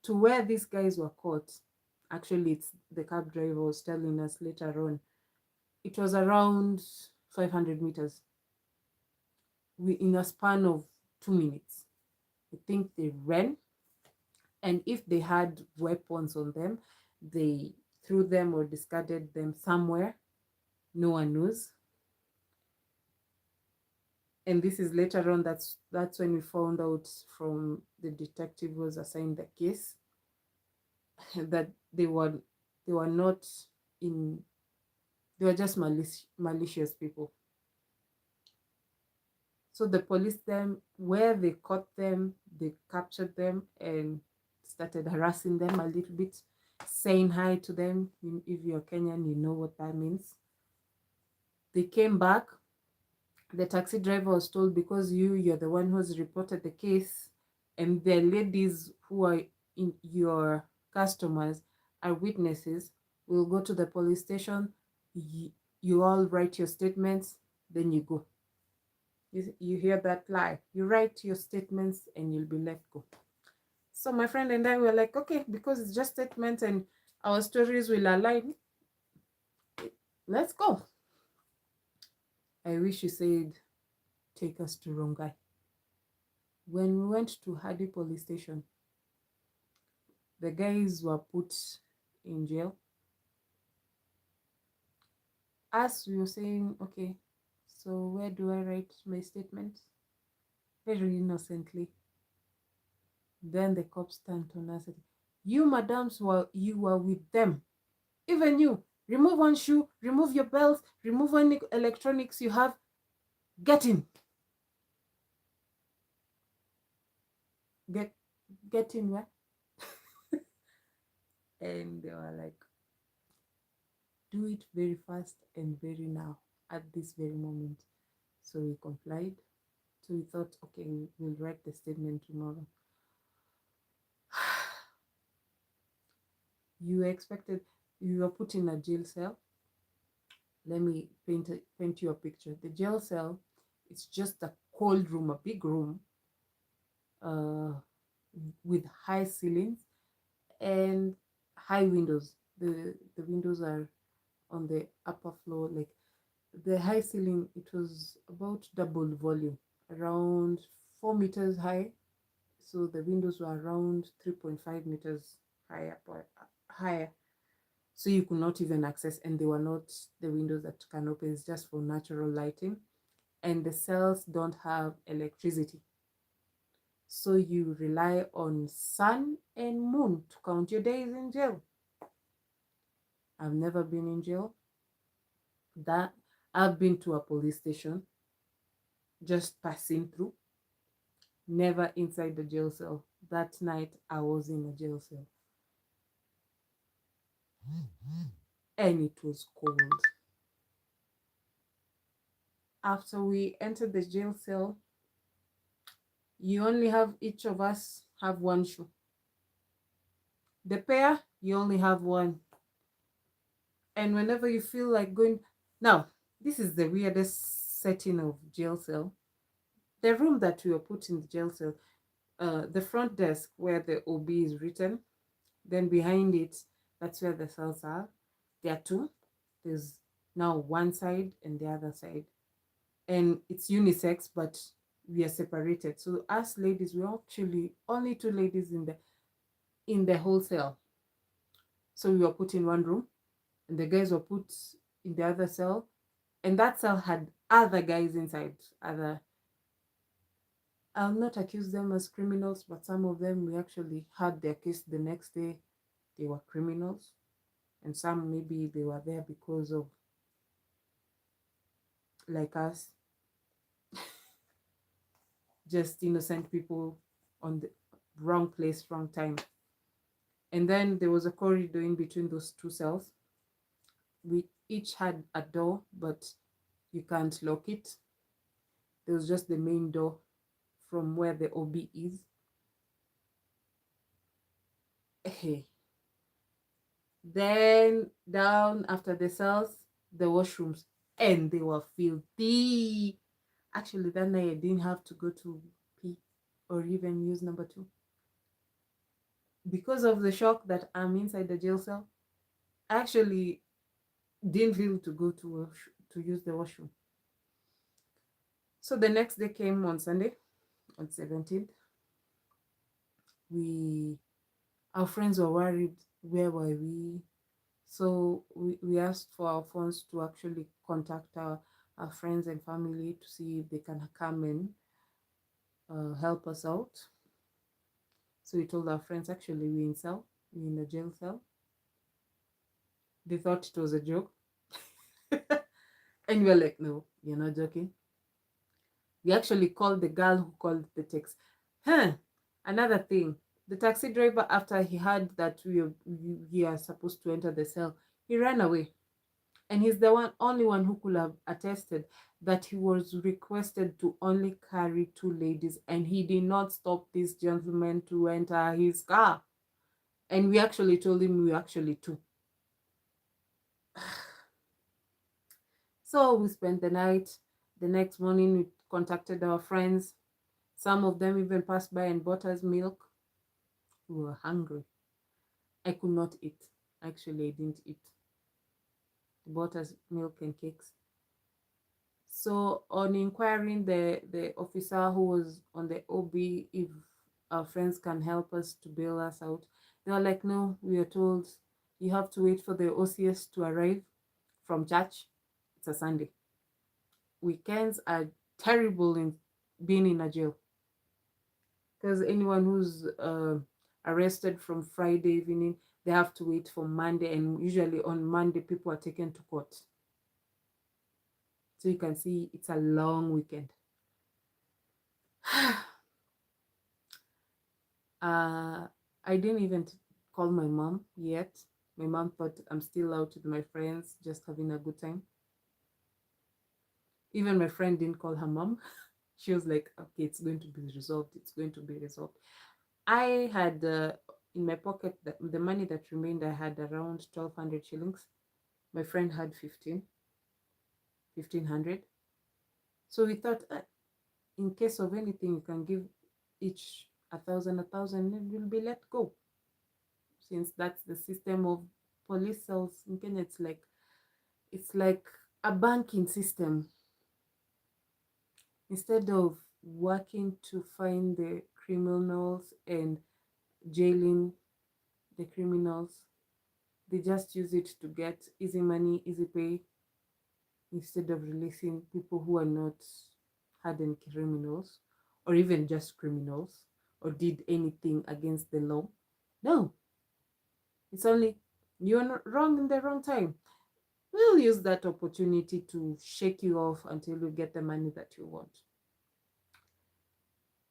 to where these guys were caught, actually it's the cab driver was telling us later on, it was around 500 meters. In a span of 2 minutes. I think they ran, and if they had weapons on them, they threw them or discarded them somewhere. No one knows. And this is later on, that's when we found out from the detective who was assigned the case that they were not in, they were just malicious people. So the police, where they caught them, they captured them and started harassing them a little bit, saying hi to them. If you're Kenyan, you know what that means. They came back. The taxi driver was told, because you're the one who's reported the case, and the ladies who are in your customers are witnesses, we'll go to the police station. You all write your statements, then you go. You hear that lie. You write your statements and you'll be let go. So my friend and I were like, okay, because it's just statements and our stories will align, let's go. I wish you said, take us to Rongai. When we went to Hadi police station, the guys were put in jail. As we were saying, okay, so where do I write my statement? Very innocently. Then the cops turned to us and said, you madams, you were with them. Even you, remove one shoe, remove your belt, remove any electronics you have. Get in. Get get in where? And they were like, do it very fast and very now, at this very moment. So we complied. So we thought, okay, we'll write the statement tomorrow. You expected, you were put in a jail cell. Let me paint you a picture. The jail cell, it's just a cold room, a big room, uh, with high ceilings and high windows. The windows are on the upper floor, like the high ceiling. It was about double volume, around 4 meters high. So the windows were around 3.5 meters higher. So you could not even access, and they were not the windows that can open. It's just for natural lighting, and the cells don't have electricity. So you rely on sun and moon to count your days in jail. I've never been in jail. That I've been to a police station, just passing through, never inside the jail cell. That night I was in a jail cell, and it was cold. After we entered the jail cell, you only have, each of us have one shoe. The pair, you only have one. And whenever you feel like going, now, this is the weirdest setting of jail cell. The room that we were put in the jail cell, the front desk where the OB is written, then behind it, that's where the cells are. There are two. There's now one side and the other side. And it's unisex, but we are separated. So us ladies, we're actually only two ladies in the whole cell. So we were put in one room, and the guys were put in the other cell, and that cell had other guys inside. I'll not accuse them as criminals, but some of them, we actually had their case the next day. They were criminals, and some maybe they were there because of, like us, just innocent people on the wrong place, wrong time. And then there was a corridor in between those two cells. We each had a door, but you can't lock it. There was just the main door from where the OB is. Hey. Then down after the cells, the washrooms, and they were filthy. Actually, that night I didn't have to go to pee or even use number two. Because of the shock that I'm inside the jail cell, I actually didn't feel to go to use the washroom. So the next day came on Sunday, on 17th. Our friends were worried, where were we? So we asked for our phones to actually contact our friends and family to see if they can come and help us out. So we told our friends, actually, we're in a jail cell. They thought it was a joke. And we were like, no, you're not joking. We actually called the girl who called the text. Another thing, the taxi driver, after he heard that we are supposed to enter the cell, he ran away. And he's the only one who could have attested that he was requested to only carry two ladies, and he did not stop this gentleman to enter his car. And we actually told him we were actually two. So we spent the night. The next morning, we contacted our friends. Some of them even passed by and bought us milk. We were hungry. I could not eat. Actually, I didn't eat. They bought us milk and cakes. So on inquiring the officer who was on the OB if our friends can help us to bail us out, they were like, no, we are told you have to wait for the OCS to arrive from church. It's a Sunday. Weekends are terrible in being in a jail, because anyone who's arrested from Friday evening, they have to wait for Monday, and usually on Monday people are taken to court. So you can see it's a long weekend. I didn't even call my mom yet. My mom thought I'm still out with my friends, just having a good time. Even my friend didn't call her mom. She was like, okay, it's going to be resolved. It's going to be resolved. I had in my pocket the money that remained, I had around 1,200 shillings. My friend had 1,500. So we thought, in case of anything, you can give each a thousand, and will be let go. Since that's the system of police cells in Kenya, it's like a banking system. Instead of working to find the criminals and jailing the criminals, they just use it to get easy money, easy pay, instead of releasing people who are not hardened criminals or even just criminals or did anything against the law. No, it's only you're wrong in the wrong time. We'll use that opportunity to shake you off until you get the money that you want.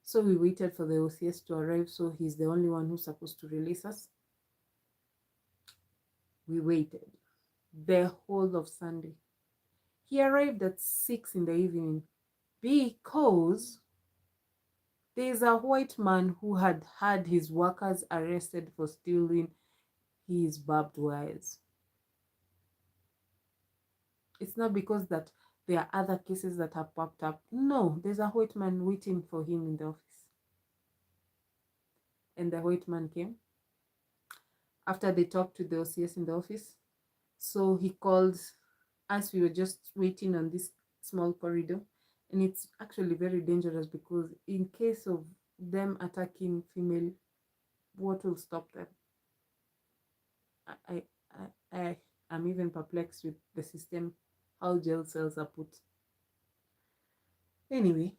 So we waited for the OCS to arrive, so he's the only one who's supposed to release us. We waited the whole of Sunday. He arrived at 6 in the evening because there's a white man who had had his workers arrested for stealing his barbed wires. It's not because that there are other cases that have popped up. No, there's a white man waiting for him in the office. And the white man came after they talked to the OCS in the office. So he called us. We were just waiting on this small corridor. And it's actually very dangerous because in case of them attacking female, what will stop them? I, I'm even perplexed with the system, how jail cells are put. Anyway,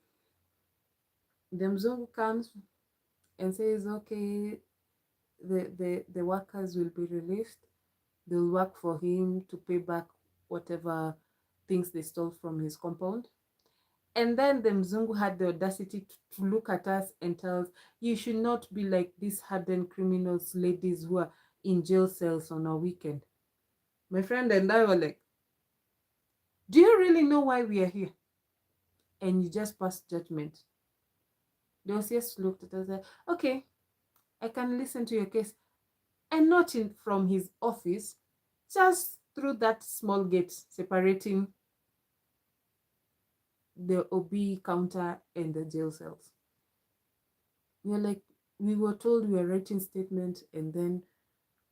the Mzungu comes and says, okay, the workers will be released. They'll work for him to pay back whatever things they stole from his compound. And then the Mzungu had the audacity to look at us and tell us, you should not be like these hardened criminals, ladies who are in jail cells on a weekend. My friend and I were like, do you really know why we are here? And you just passed judgment. The OCS looked at us and said, okay, I can listen to your case. And not from his office, just through that small gate separating the OB counter and the jail cells. We were told we were writing statement, and then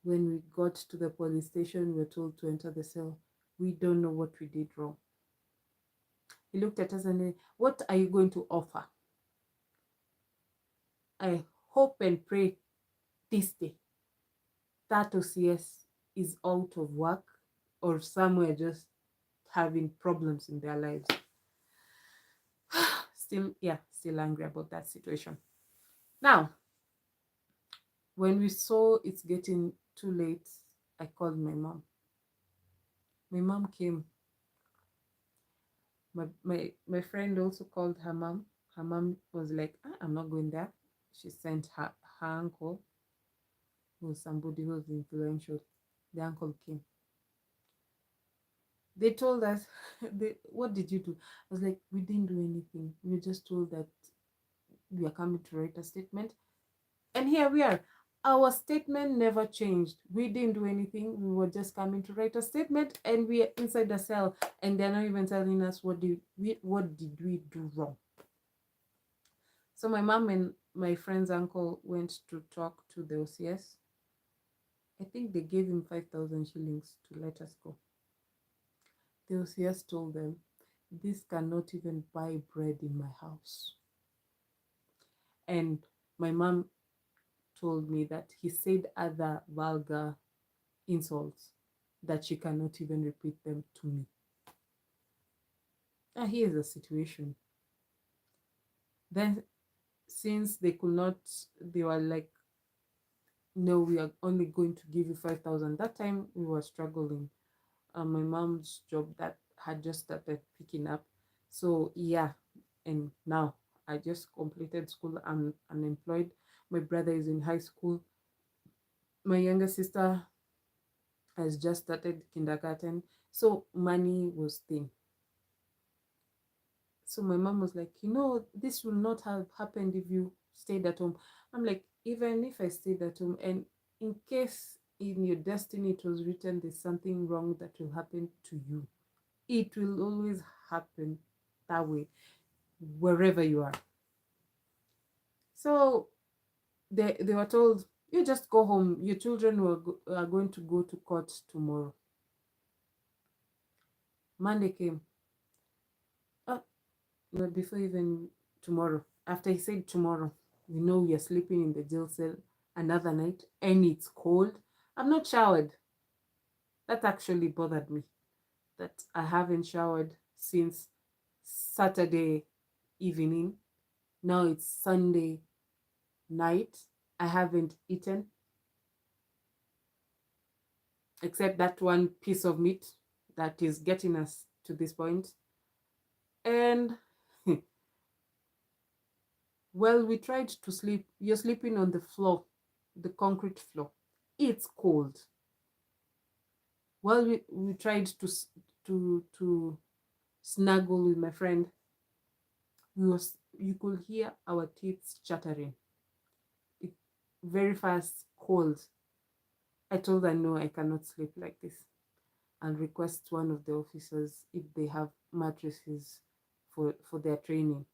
when we got to the police station, we were told to enter the cell. We don't know what we did wrong. He looked at us and said, what are you going to offer? I hope and pray this day that OCS is out of work or somewhere just having problems in their lives. Still angry about that situation. Now, when we saw it's getting too late, I called my mom. My mom came. My friend also called her mom. Her mom was like, I'm not going there. She sent her uncle, who was somebody who was influential. The uncle came. They told us, what did you do? I was like, we didn't do anything. We were just told that we are coming to write a statement. And here we are. Our statement never changed. We didn't do anything. We were just coming to write a statement, and we are inside the cell, and they're not even telling us what did we do wrong. So my mom and my friend's uncle went to talk to the OCS. I think they gave him 5,000 shillings to let us go. The OCS told them, this cannot even buy bread in my house. And my mom told me that he said other vulgar insults that she cannot even repeat them to me. Now here's the situation. Then, since they could not, they were like, no, we are only going to give you 5,000. That time we were struggling. My mom's job that had just started picking up. So yeah, and now I just completed school. I'm unemployed. My brother is in high school. My younger sister has just started kindergarten. So money was thing. So my mom was like, this will not have happened if you stayed at home. I'm like, even if I stayed at home, and in case in your destiny it was written there's something wrong that will happen to you, it will always happen that way, wherever you are. So they were told, you just go home. Your children are going to go to court tomorrow. Monday came. Oh, no, before even tomorrow. After he said tomorrow, we are sleeping in the jail cell another night and it's cold. I'm not showered. That actually bothered me. That I haven't showered since Saturday evening. Now it's Sunday night. I haven't eaten except that one piece of meat that is getting us to this point. And well, we tried to sleep. You're sleeping on the floor, the concrete floor. It's cold. Well, we tried to snuggle with my friend. You could hear our teeth chattering. It very fast, cold. I told her no, I cannot sleep like this. And request one of the officers if they have mattresses for their training.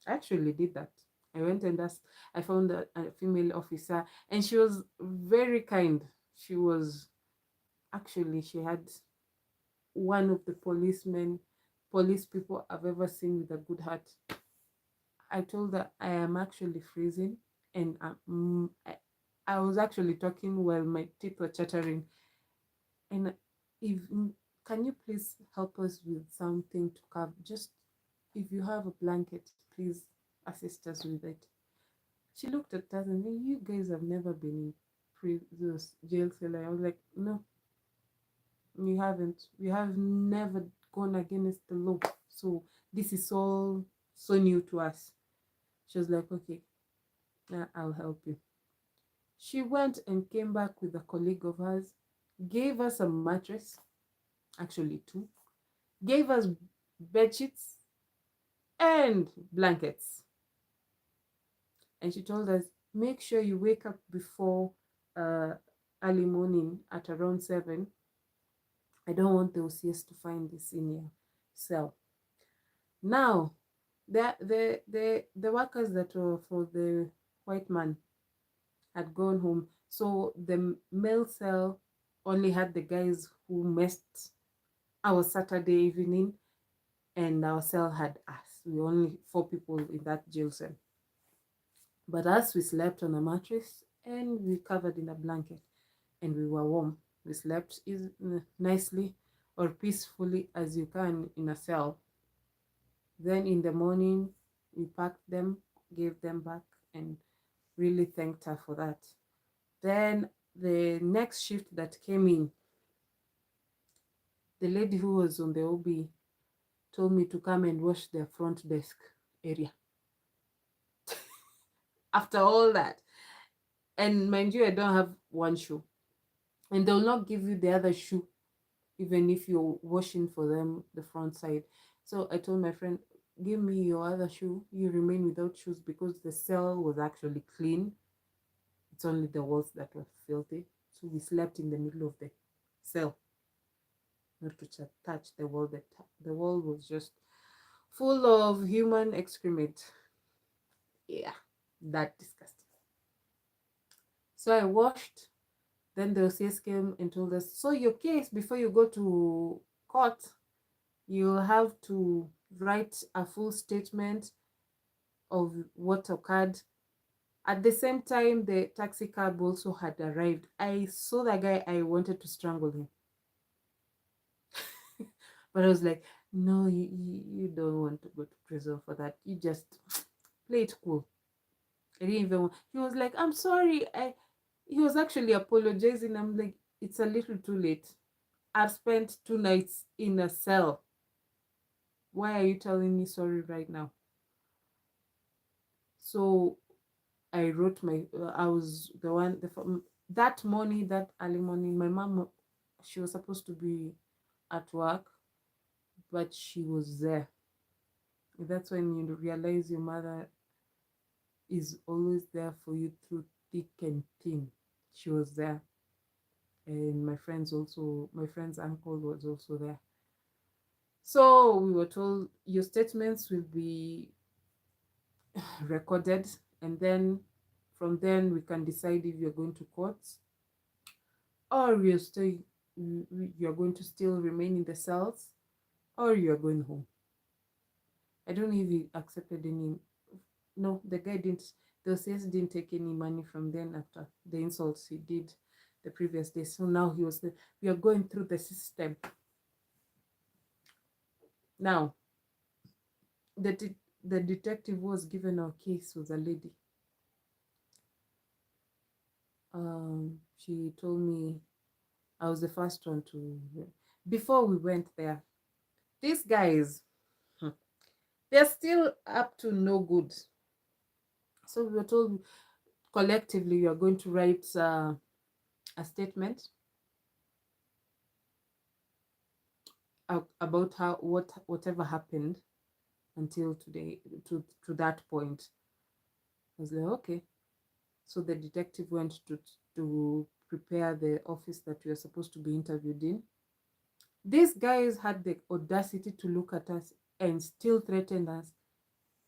I actually did that. I went and asked. I found a female officer, and she was very kind. She was actually she had one of the police people I've ever seen with a good heart. I told her I am actually freezing, and I was actually talking while my teeth were chattering. And if can you please help us with something to cover? Just if you have a blanket, please assist us with it. She looked at us and said, you guys have never been in this jail cell. I was like, no, we haven't. We have never gone against the law. So this is all so new to us. She was like, okay, I'll help you. She went and came back with a colleague of hers, gave us a mattress, actually two, gave us bed sheets and blankets. And she told us, make sure you wake up before uh, early morning at around 7. I don't want the OCS to find this in your cell. Now, the workers that were for the white man had gone home. So the male cell only had the guys who messed our Saturday evening, and our cell had us. We were only 4 people in that jail cell. But us, we slept on a mattress and we covered in a blanket, and we were warm. We slept nicely or peacefully as you can in a cell. Then in the morning, we packed them, gave them back, and really thanked her for that. Then the next shift that came in, the lady who was on the OB told me to come and wash their front desk area. After all that, and mind you, I don't have one shoe, and they'll not give you the other shoe even if you're washing for them the front side. So I told my friend, give me your other shoe. You remain without shoes because the cell was actually clean. It's only the walls that were filthy. So we slept in the middle of the cell, not to touch the wall. The wall was just full of human excrement. Yeah, that disgusting. So I washed. Then the OCS came and told us, so your case, before you go to court, you have to write a full statement of what occurred. At the same time, the taxi cab also had arrived. I saw the guy, I wanted to strangle him. But I was like, no, you don't want to go to prison for that. You just play it cool. I didn't even want. He was like, I'm sorry. He was actually apologizing. I'm like, it's a little too late. I've spent 2 nights in a cell. Why are you telling me sorry right now? So I wrote I was the one, that morning, that early morning, my mom, she was supposed to be at work, but she was there. That's when you realize your mother is always there for you through thick and thin. She was there. And my friend's uncle was also there. So we were told your statements will be recorded, and then from then we can decide if you're going to court or you're going to still remain in the cells or you're going home. I don't know if he accepted any. No, the guy didn't. The CS didn't take any money from then after the insults he did the previous day. So now we are going through the system. Now, the detective who was given our case was a lady. She told me I was the first one to. Before we went there, these guys, they're still up to no good. So we were told collectively you are going to write a statement about whatever happened until today, to that point. I was like, okay. So the detective went to prepare the office that we are supposed to be interviewed in. These guys had the audacity to look at us and still threaten us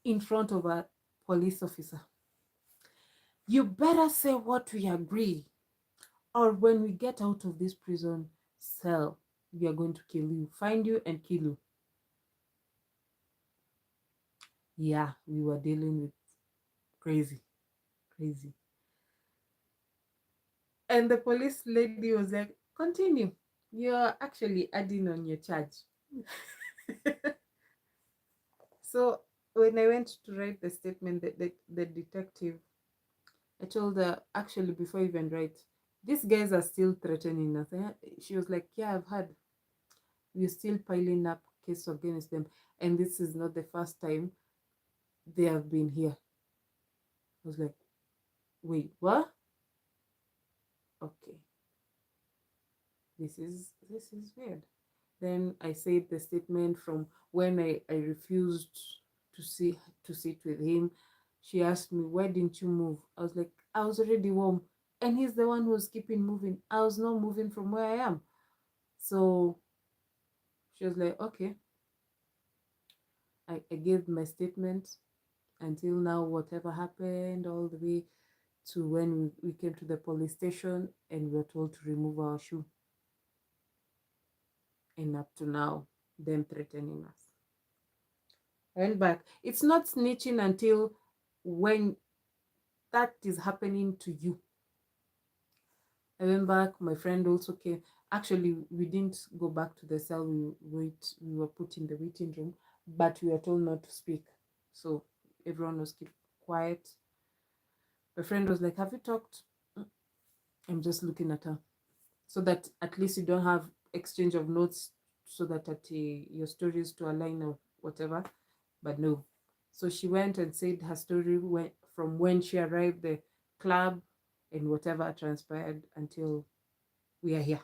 in front of a police officer. You better say what we agree, or when we get out of this prison cell, we are going to kill you, find you and kill you. Yeah, we were dealing with crazy, crazy. And the police lady was like, continue. You're actually adding on your charge. So when I went to write the statement, the detective, I told her, actually, before I even write, these guys are still threatening us. She was like, yeah, I've heard. We're still piling up cases against them. And this is not the first time they have been here. I was like, wait, what? Okay, this is weird. Then I said the statement from when I refused to see to sit with him. She asked me, why didn't you move? I was like, I was already warm. And he's the one who was keeping moving. I was not moving from where I am. So she was like, okay. I gave my statement until now, whatever happened, all the way to when we came to the police station and we were told to remove our shoe. And up to now, them threatening us. I went back. It's not snitching until when that is happening to you. I went back. My friend also came. Actually, we didn't go back to the cell. We were put in the waiting room, but we were told not to speak. So everyone was kept quiet. My friend was like, have you talked? I'm just looking at her. So that at least you don't have exchange of notes, so that your story is to align or whatever. But no. So she went and said her story from when she arrived the club and whatever transpired until we are here.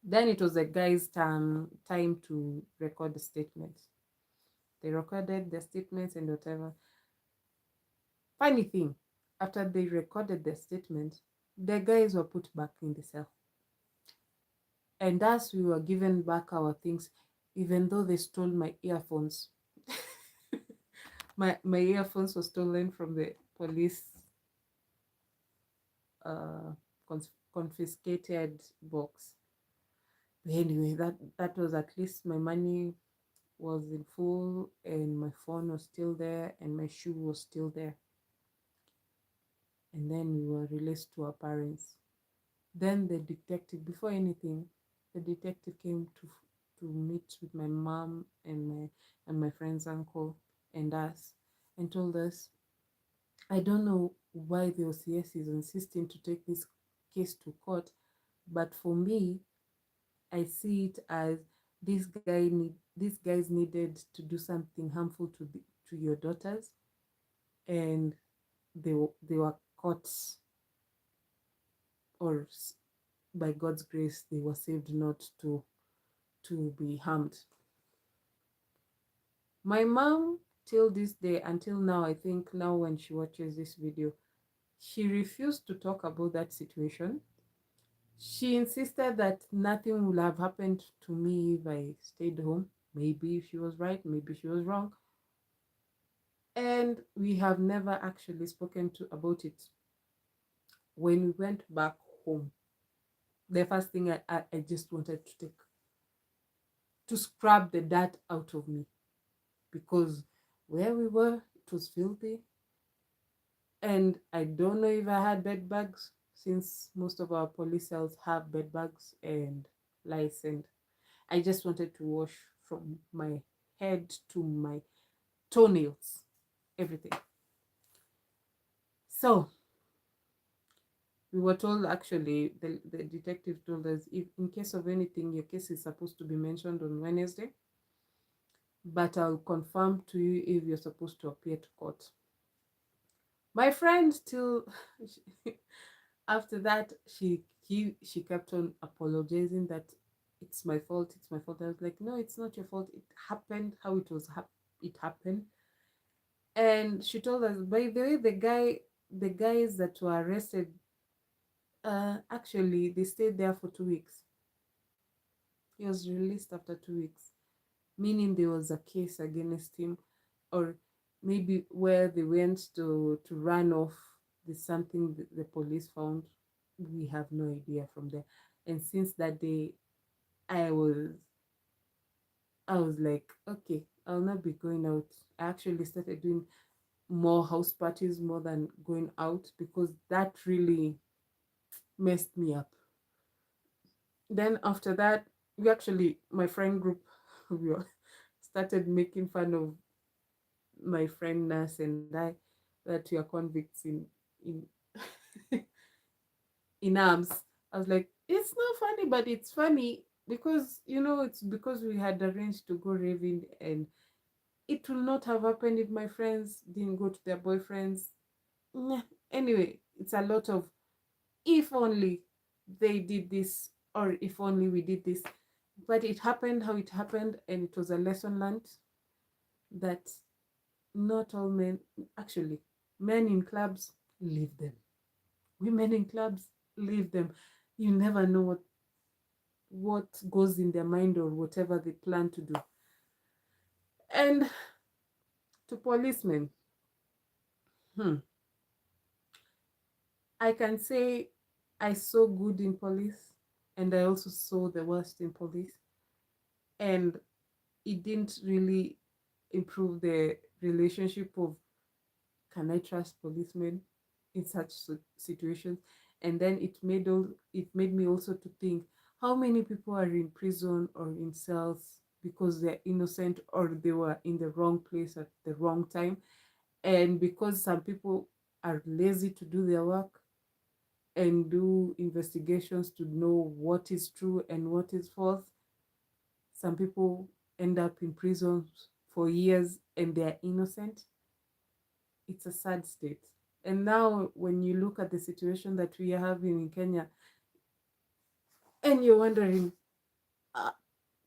Then it was the guy's time to record the statements. They recorded the statements and whatever. Funny thing, after they recorded the statement, the guys were put back in the cell. And as we were given back our things, even though they stole my earphones. my earphones were stolen from the police uh, confiscated box. But anyway, that was, at least my money was in full and my phone was still there and my shoe was still there. And then we were released to our parents. Then the detective, before anything, the detective came to meet with my mom and my friend's uncle and us, and told us, I don't know why the OCS is insisting to take this case to court, but for me, I see it as these guys needed to do something harmful to your daughters, and they were caught, or by God's grace they were saved not to be harmed. My mom, till this day, until now, I think now when she watches this video, she refused to talk about that situation. She insisted that nothing would have happened to me if I stayed home. Maybe she was right, maybe she was wrong. And we have never actually spoken to about it. When we went back home, the first thing I just wanted to take to scrub the dirt out of me, because where we were, it was filthy. And I don't know if I had bed bugs, since most of our police cells have bed bugs and lice. And I just wanted to wash from my head to my toenails, everything. So we were told, actually, the detective told us, if in case of anything, your case is supposed to be mentioned on Wednesday, but I'll confirm to you if you're supposed to appear to court. My friend still, after that, she kept on apologizing that it's my fault, it's my fault. I was like, no, it's not your fault. It happened how it happened. And she told us, by the way, the guys that were arrested, actually they stayed there for 2 weeks. He was released after 2 weeks, meaning there was a case against him, or maybe where they went to run off. There's something the police found. We have no idea from there. And since that day, I was I was like, okay, I'll not be going out. I actually started doing more house parties more than going out, because that really messed me up. Then after that, we actually, my friend group, we started making fun of my friend nurse and I, that we are convicts in in arms. I was like, it's not funny, but it's funny because, it's because we had arranged to go raving, and it will not have happened if my friends didn't go to their boyfriends. Nyeh. Anyway, it's a lot of, if only they did this, or if only we did this. But it happened how it happened, and it was a lesson learned that not all men, actually, men in clubs, leave them. Women in clubs, leave them. You never know what goes in their mind or whatever they plan to do. And to policemen, I can say I saw good in police, and I also saw the worst in police. And it didn't really improve the relationship of, can I trust policemen in such situations? And then it made me also to think, how many people are in prison or in cells because they're innocent, or they were in the wrong place at the wrong time, and because some people are lazy to do their work and do investigations to know what is true and what is false. Some people end up in prison for years and they're innocent. It's a sad state. And now, when you look at the situation that we are having in Kenya, and you're wondering, uh,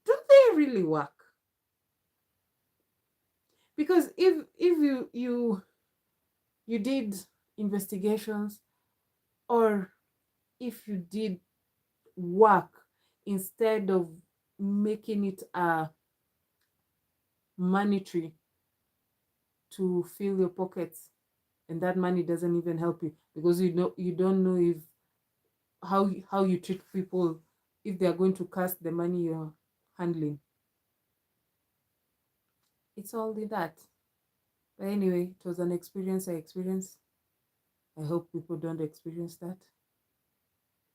do they really work? Because if you did investigations, or if you did work, instead of making it a monetary to fill your pockets, and that money doesn't even help you, because you don't know if how you treat people, if they are going to cast the money you're handling. It's only that. But anyway, it was an experience I experienced. I hope people don't experience that.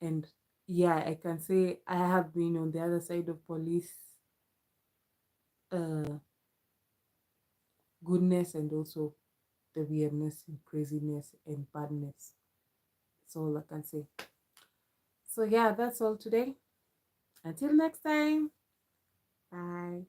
And yeah, I can say I have been on the other side of police uh, goodness, and also the weirdness and craziness and badness. That's all I can say. So yeah, that's all today. Until next time, bye.